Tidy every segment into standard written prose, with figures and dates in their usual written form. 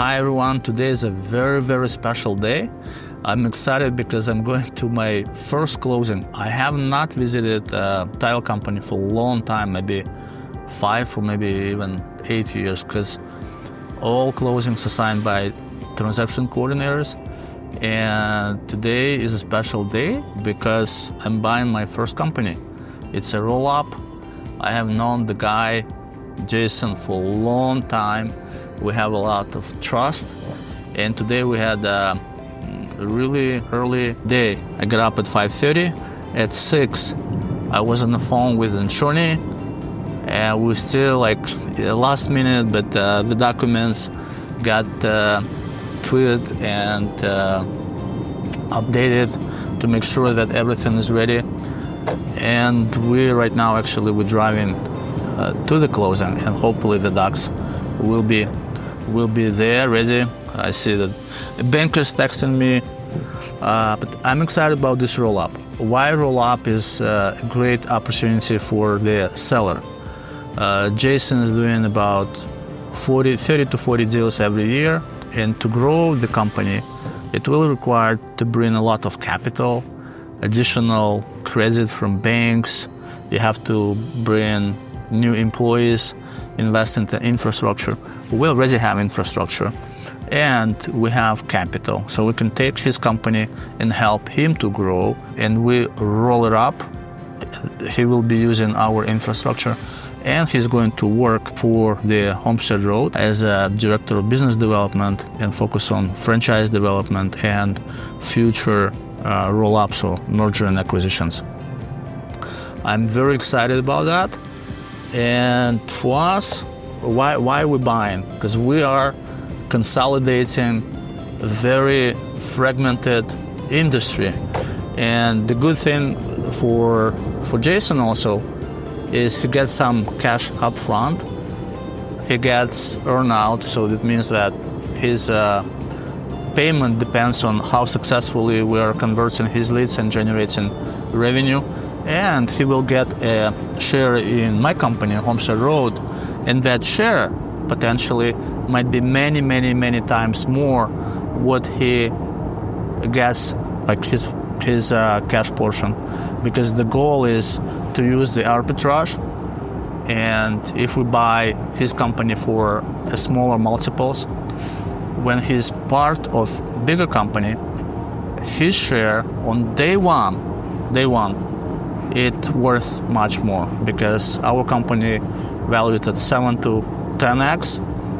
Hi everyone, today is a very special day. I'm excited because I'm going to my first closing. I have not visited a tile company for a long time, maybe 5 or maybe even 8 years, because all closings are signed by transaction coordinators. And today is a special day because I'm buying my first company. It's a roll-up. I have known the guy, Jason, for a long time. We have a lot of trust, and today we had a really early day. I got up at 5:30. At 6, I was on the phone with an attorney, and we still last minute, but the documents got tweeted and updated to make sure that everything is ready. And we're driving to the closing, and hopefully the docs will be there ready. I see that the banker's texting me, but I'm excited about this roll-up. Why roll-up is a great opportunity for the seller. Jason is doing about 30 to 40 deals every year, and to grow the company, it will require to bring a lot of capital, additional credit from banks. You have to bring new employees, invest into infrastructure. We already have infrastructure, and we have capital, so we can take his company and help him to grow, and we roll it up. He will be using our infrastructure, and he's going to work for the Homestead Road as a director of business development and focus on franchise development and future roll-ups or merger and acquisitions. I'm very excited about that. And for us, why are we buying? Because we are consolidating a very fragmented industry. And the good thing for Jason also is he gets some cash up front. He gets earn-out, so that means that his payment depends on how successfully we are converting his leads and generating revenue. And he will get a share in my company, Homestead Road, and that share potentially might be many times more what he gets, like his cash portion, because the goal is to use the arbitrage. And if we buy his company for a smaller multiples, when he's part of bigger company, his share on day one, it worth much more, because our company valued at 7 to 10x,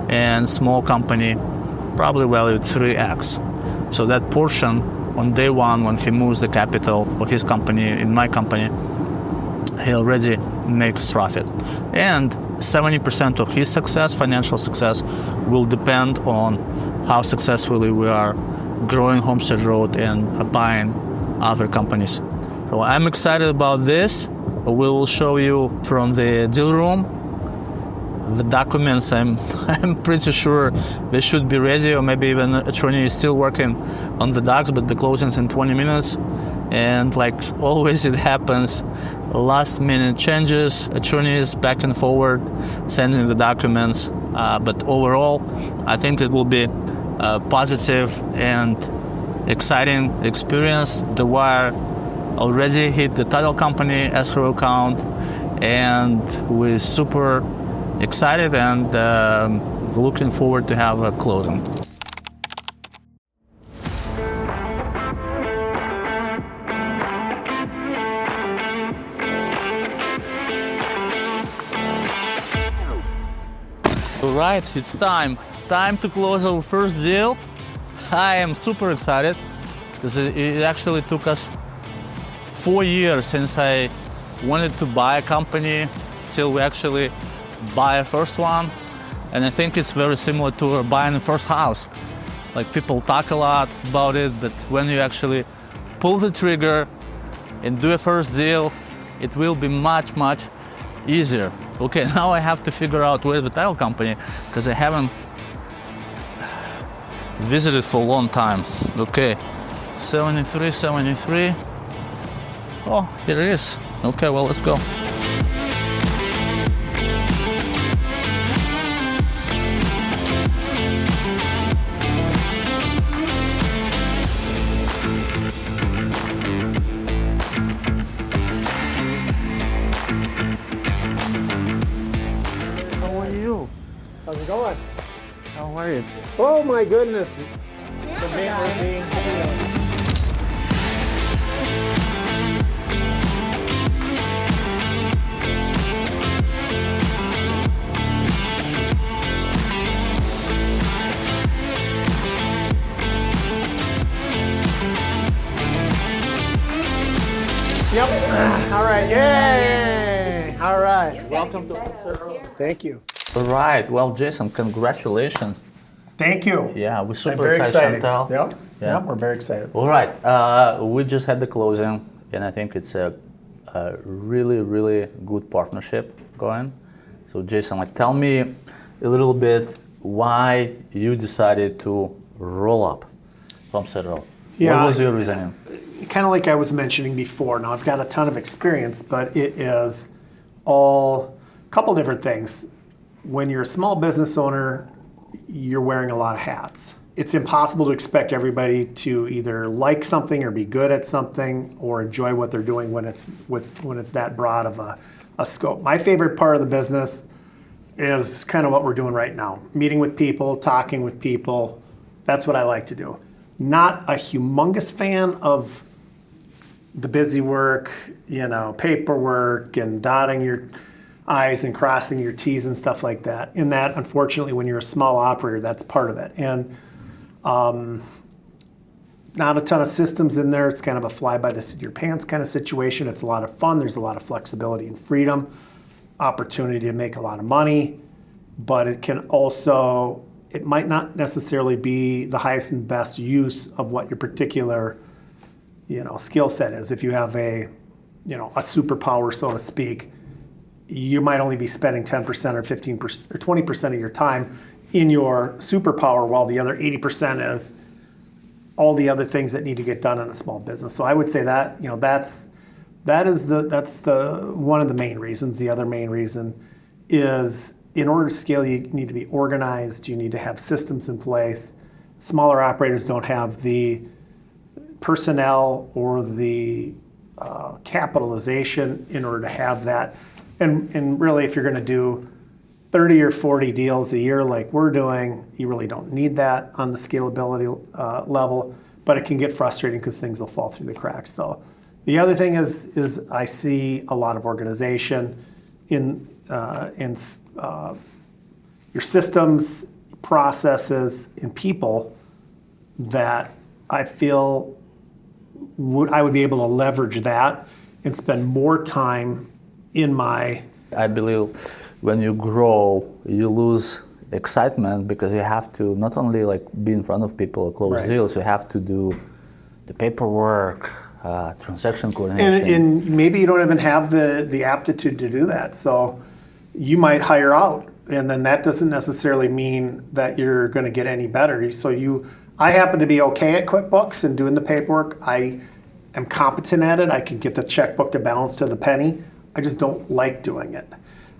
and small company probably valued 3x. So that portion on day one, when he moves the capital of his company in my company, he already makes profit. And 70% of his success, financial success, will depend on how successfully we are growing Homestead Road and buying other companies. So I'm excited about this. We will show you from the deal room. The documents, I'm pretty sure they should be ready, or maybe even attorney is still working on the docs, but the closing's in 20 minutes. And like always it happens, last minute changes, attorneys back and forward, sending the documents. But overall, I think it will be a positive and exciting experience. The wire already hit the title company escrow account, and we're super excited and looking forward to have a closing. All right, it's time to close our first deal. I am super excited because it actually took us 4 years since I wanted to buy a company till we actually buy a first one. And I think it's very similar to buying the first house. Like, people talk a lot about it, but when you actually pull the trigger and do a first deal, it will be much easier. Okay, now I have to figure out where the title company, because I haven't visited for a long time. Okay, 73. Oh, here it is. Okay, well, let's go. it going? How are you? Oh my goodness. Yep. All right. Yay. All right. Welcome to Homestead Road. Thank you. All right. Well, Jason, congratulations. Thank you. Yeah, we're I'm super very excited. excited. Chantal. Yep. Yeah. Yep. We're very excited. All right. We just had the closing, and I think it's a really, really good partnership going. So, Jason, tell me a little bit why you decided to roll up Homestead Road. Yeah. What was your reasoning? Kind of like I was mentioning before. Now, I've got a ton of experience, but it is all a couple different things. When you're a small business owner, you're wearing a lot of hats. It's impossible to expect everybody to either like something or be good at something or enjoy what they're doing when it's that broad of a scope. My favorite part of the business is kind of what we're doing right now. Meeting with people, talking with people. That's what I like to do. Not a humongous fan of the busy work, paperwork and dotting your I's and crossing your T's and stuff like that. In that, unfortunately, when you're a small operator, that's part of it. And not a ton of systems in there. It's kind of a fly by the seat of your pants kind of situation. It's a lot of fun. There's a lot of flexibility and freedom, opportunity to make a lot of money, but it might not necessarily be the highest and best use of what your particular skill set is. If you have a superpower, so to speak, you might only be spending 10% or 15% or 20% of your time in your superpower, while the other 80% is all the other things that need to get done in a small business. So I would say that that's the one of the main reasons. The other main reason is, in order to scale, you need to be organized. You need to have systems in place. Smaller operators don't have the personnel or the capitalization in order to have that. And really, if you're going to do 30 or 40 deals a year like we're doing, you really don't need that on the scalability level, but it can get frustrating because things will fall through the cracks. So the other thing is I see a lot of organization in your systems, processes, and people that I feel I would be able to leverage that and spend more time in I believe when you grow, you lose excitement because you have to not only be in front of people or close deals, you have to do the paperwork, transaction coordination. And maybe you don't even have the aptitude to do that. So you might hire out, and then that doesn't necessarily mean that you're going to get any better. I happen to be okay at QuickBooks and doing the paperwork. I am competent at it. I can get the checkbook to balance to the penny. I just don't like doing it.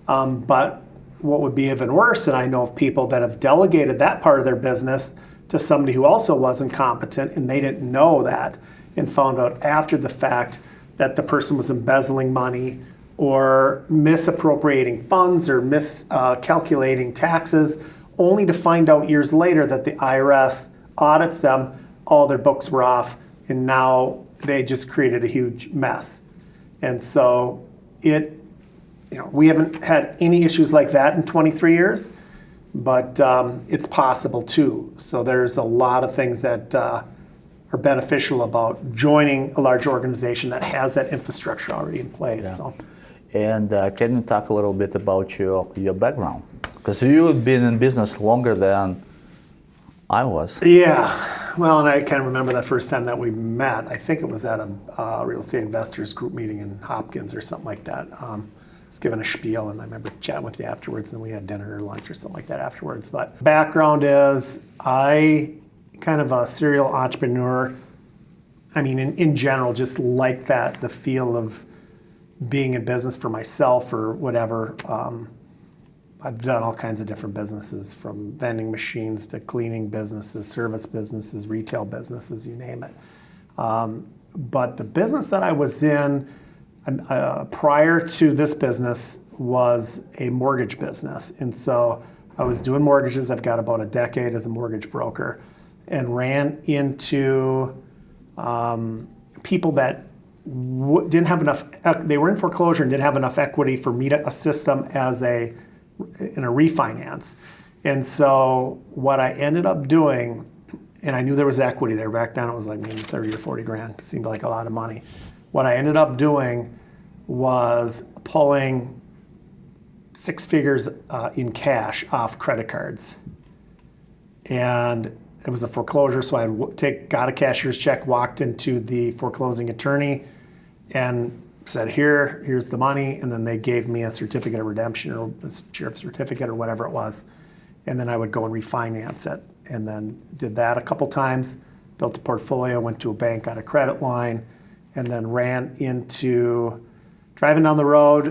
But what would be even worse, and I know of people that have delegated that part of their business to somebody who also wasn't competent, and they didn't know that, and found out after the fact that the person was embezzling money or misappropriating funds or miscalculating taxes, only to find out years later that the IRS audits them, all their books were off, and now they just created a huge mess. And so we haven't had any issues like that in 23 years, but it's possible too. So there's a lot of things that are beneficial about joining a large organization that has that infrastructure already in place. Yeah. So. And can you talk a little bit about your background? Because you've been in business longer than I was. Yeah. Well, and I can't remember the first time that we met. I think it was at a real estate investors group meeting in Hopkins or something like that. I was given a spiel, and I remember chatting with you afterwards, and we had dinner or lunch or something like that afterwards. But background is I kind of a serial entrepreneur. I mean, in general, just like that, the feel of being in business for myself or whatever. I've done all kinds of different businesses, from vending machines to cleaning businesses, service businesses, retail businesses, you name it. But the business that I was in prior to this business was a mortgage business. And so I was doing mortgages. I've got about a decade as a mortgage broker, and ran into people that didn't have enough. They were in foreclosure and didn't have enough equity for me to assist them in a refinance. And so what I ended up doing, and I knew there was equity there back then. It was like maybe 30 or 40 grand. It seemed like a lot of money. What I ended up doing was pulling 6 figures in cash off credit cards. And it was a foreclosure, so I got a cashier's check, walked into the foreclosing attorney, and said, here's the money, and then they gave me a certificate of redemption or a sheriff's certificate or whatever it was. And then I would go and refinance it. And then did that a couple times, built a portfolio, went to a bank, got a credit line, and then ran into driving down the road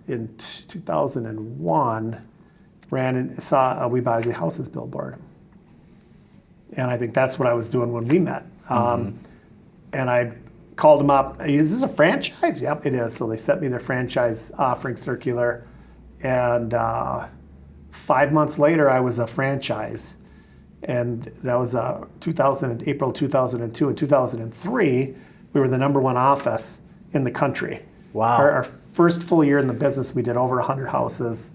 in 2001, saw a We Buy the Houses billboard. And I think that's what I was doing when we met. And I called them up. Is this a franchise? Yep, it is. So they sent me their franchise offering circular. And 5 months later, I was a franchise. And that was April 2002. In 2003, we were the #1 office in the country. Wow. Our first full year in the business, we did over 100 houses.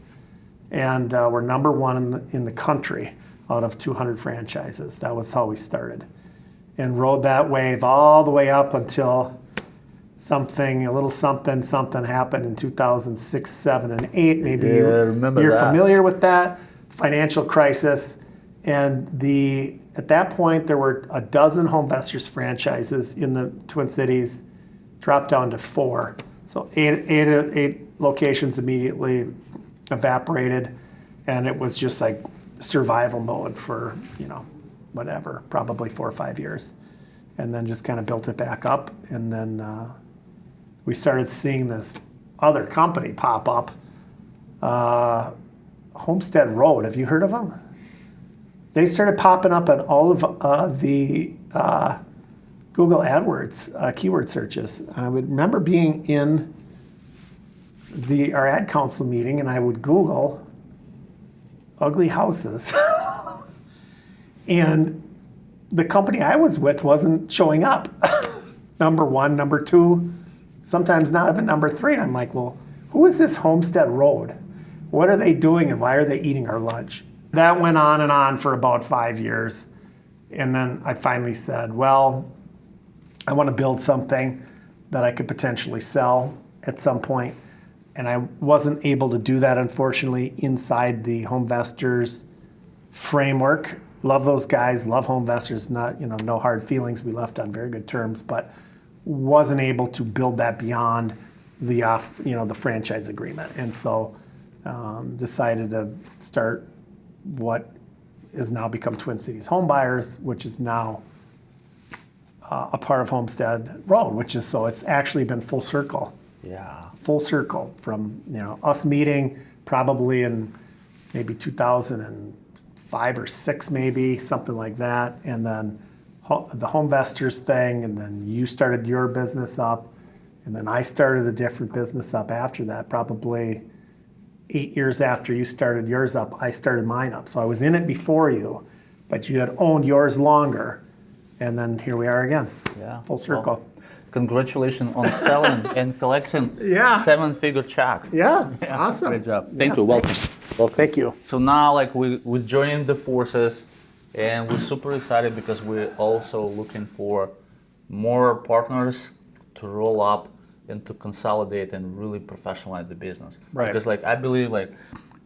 And we're #1 in the country out of 200 franchises. That was how we started. And rode that wave all the way up until a little something happened in 2006, 7, and 8. Maybe you're familiar with that. Financial crisis. And at that point, there were a dozen Homevestors franchises in the Twin Cities, dropped down to 4. So eight locations immediately evaporated. And it was just like survival mode for, whatever, probably 4 or 5 years. And then just kind of built it back up. And then we started seeing this other company pop up, Homestead Road. Have you heard of them? They started popping up on all of the Google AdWords keyword searches. I would remember being in our ad council meeting, and I would Google ugly houses. And the company I was with wasn't showing up. #1, #2, sometimes not even #3. And I'm like, well, who is this Homestead Road? What are they doing and why are they eating our lunch? That went on and on for about 5 years. And then I finally said, well, I want to build something that I could potentially sell at some point. And I wasn't able to do that, unfortunately, inside the Homevestors framework. Love those guys, love Homevestors, no hard feelings. We left on very good terms, but wasn't able to build that beyond the franchise agreement. And so decided to start what has now become Twin Cities Home Buyers, which is now a part of Homestead Road, so it's actually been full circle. Yeah. Full circle from us meeting probably in maybe 2005 or 6, maybe something like that, and then the Homevestors thing, and then you started your business up, and then I started a different business up after that. Probably 8 years after you started yours up, I started mine up. So I was in it before you, but you had owned yours longer, and then here we are again. Yeah. Full circle. Well, congratulations on selling and collecting 7-figure check. Yeah, awesome. Great job. Thank you. Welcome. Well, thank you. So now, we're joining the forces, and we're super excited because we're also looking for more partners to roll up and to consolidate and really professionalize the business. Right. Because I believe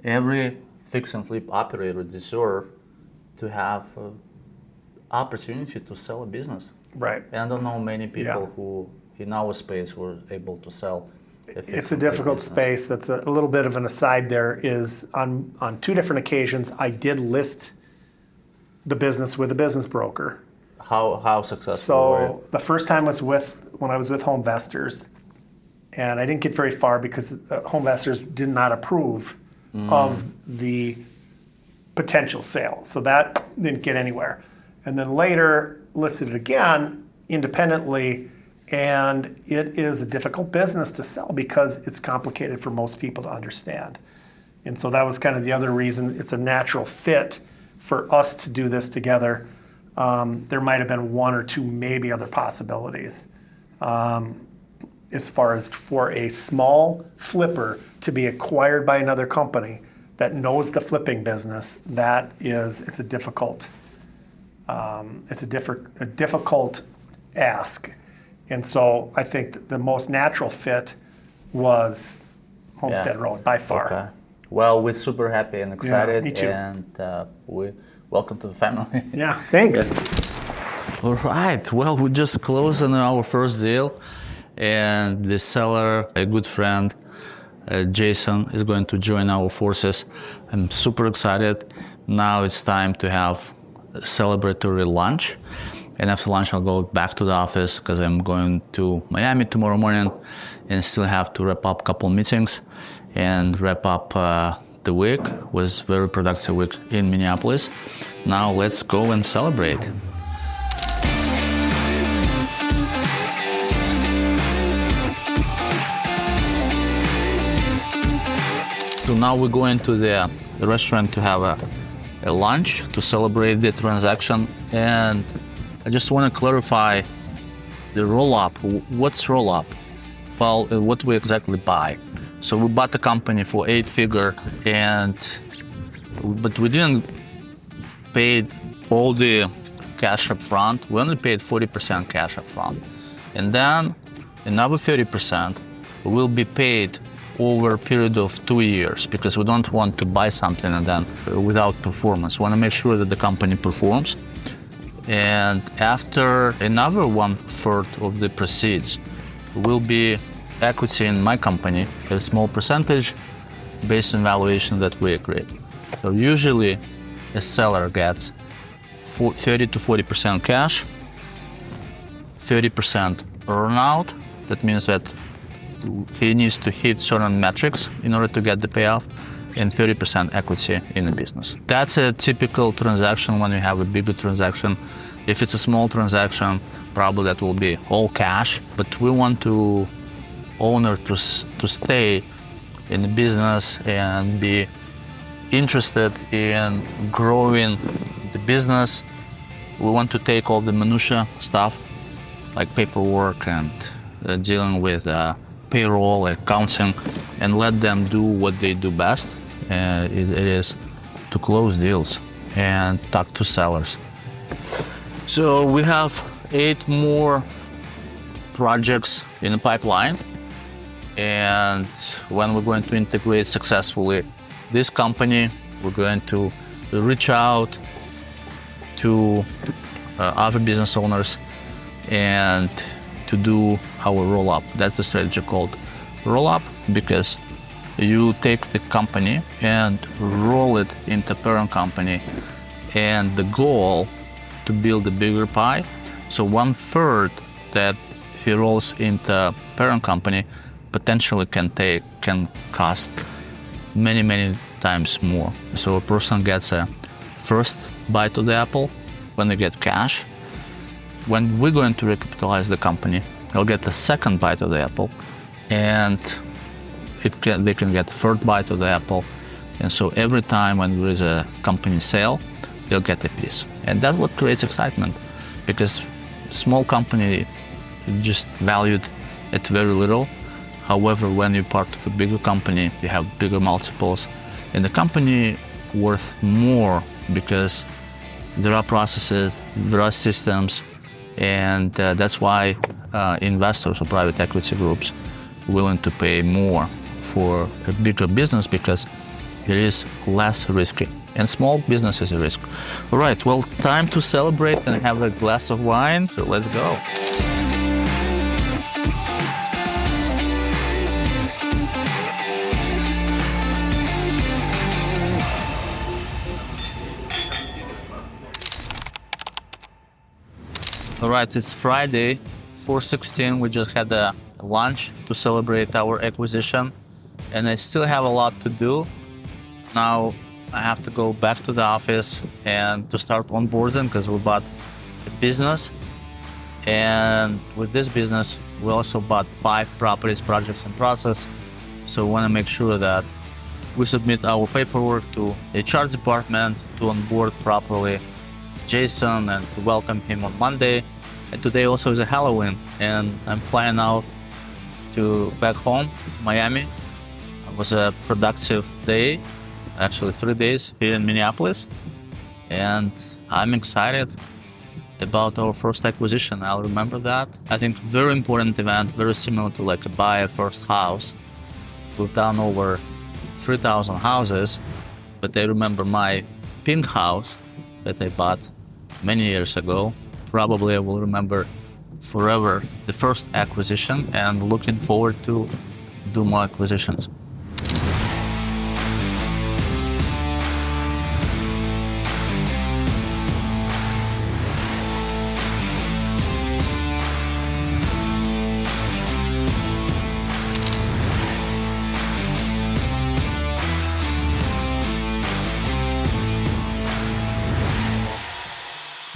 every fix and flip operator deserves to have opportunity to sell a business. Right. And I don't know many people who in our space were able to sell. It's a difficult space. That's a little bit of an aside. There is on 2 different occasions I did list the business with a business broker. How successful were you? So the first time was when I was with Homevestors, and I didn't get very far because Homevestors did not approve of the potential sale. So that didn't get anywhere. And then later listed it again independently, and it is a difficult business to sell because it's complicated for most people to understand. And so that was kind of the other reason it's a natural fit for us to do this together. There might have been one or two maybe other possibilities. As far as for a small flipper to be acquired by another company that knows the flipping business, it's a difficult ask. And so I think the most natural fit was Homestead Road by far. Okay. Well, we're super happy and excited, me too. and we welcome to the family. Yeah, thanks. All right. Well, we just closed on our first deal, and the seller, a good friend, Jason, is going to join our forces. I'm super excited. Now it's time to have a celebratory lunch, and after lunch I'll go back to the office because I'm going to Miami tomorrow morning and still have to wrap up a couple meetings and wrap up the week. It was a very productive week in Minneapolis. Now let's go and celebrate. So now we're going to the restaurant to have a lunch to celebrate the transaction. And I just want to clarify the roll-up. What's roll-up? Well, what we exactly buy. So we bought the company for 8-figure, but we didn't pay all the cash up front. We only paid 40% cash up front. And then another 30% will be paid over a period of 2 years, because we don't want to buy something and then without performance. We want to make sure that the company performs. And after another 1/3 of the proceeds will be equity in my company, a small percentage based on valuation that we agreed. So usually a seller gets 30 to 40% cash, 30% earnout. That means that he needs to hit certain metrics in order to get the payoff, and 30% equity in the business. That's a typical transaction when you have a bigger transaction. If it's a small transaction, probably that will be all cash, but we want to owner to stay in the business and be interested in growing the business. We want to take all the minutia stuff like paperwork and dealing with payroll, accounting, and let them do what they do best. It is to close deals and talk to sellers. So we have 8 more projects in the pipeline. And when we're going to integrate successfully this company, we're going to reach out to other business owners and to do our roll-up. That's the strategy called roll-up, because you take the company and roll it into parent company, and the goal to build a bigger pie. So 1/3 that he rolls into parent company potentially can cost many times more. So a person gets a first bite of the apple when they get cash. When we're going to recapitalize the company, they'll get the second bite of the apple, and they can get the third bite of the apple. And so every time when there is a company sale, they'll get a piece. And that's what creates excitement, because small company just valued at very little. However, when you're part of a bigger company, you have bigger multiples, and the company worth more because there are processes, there are systems, and that's why investors or private equity groups willing to pay more for a bigger business, because it is less risky. And small business is a risk. All right, well, time to celebrate and have a glass of wine, so let's go. All right, it's Friday, 4/16. We just had a lunch to celebrate our acquisition, and I still have a lot to do. Now I have to go back to the office and to start onboarding, because we bought a business. And with this business, we also bought 5 properties, projects in process. So we want to make sure that We submit our paperwork to HR department to onboard properly Jason and to welcome him on Monday. And today also is a Halloween, and I'm flying out to back home to Miami. It was a productive day, actually 3 days here in Minneapolis, and I'm excited about our first acquisition. I'll remember that. I think very important event, very similar to like a buy a first house. We've done over 3,000 houses, but I remember my pink house that I bought many years ago. Probably I will remember forever the first acquisition, and looking forward to do more acquisitions.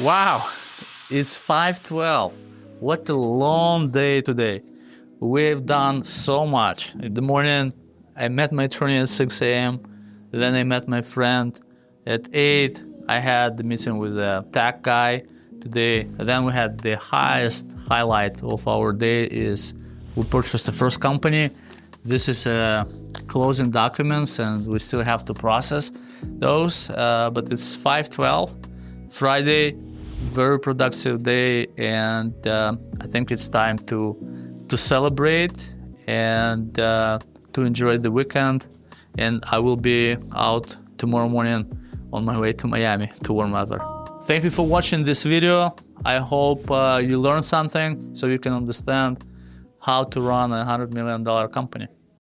Wow, it's 5:12. What a long day today. We've done so much. In the morning, I met my attorney at 6 a.m. Then I met my friend at 8. I had the meeting with the tech guy today. And then we had the highlight of our day is we purchased the first company. This is closing documents, and we still have to process those. But it's 5:12, Friday. Very productive day, and I think it's time to celebrate and to enjoy the weekend. And I will be out tomorrow morning on my way to Miami to warm weather. Thank you for watching this video. I hope you learned something so you can understand how to run a $100 million company.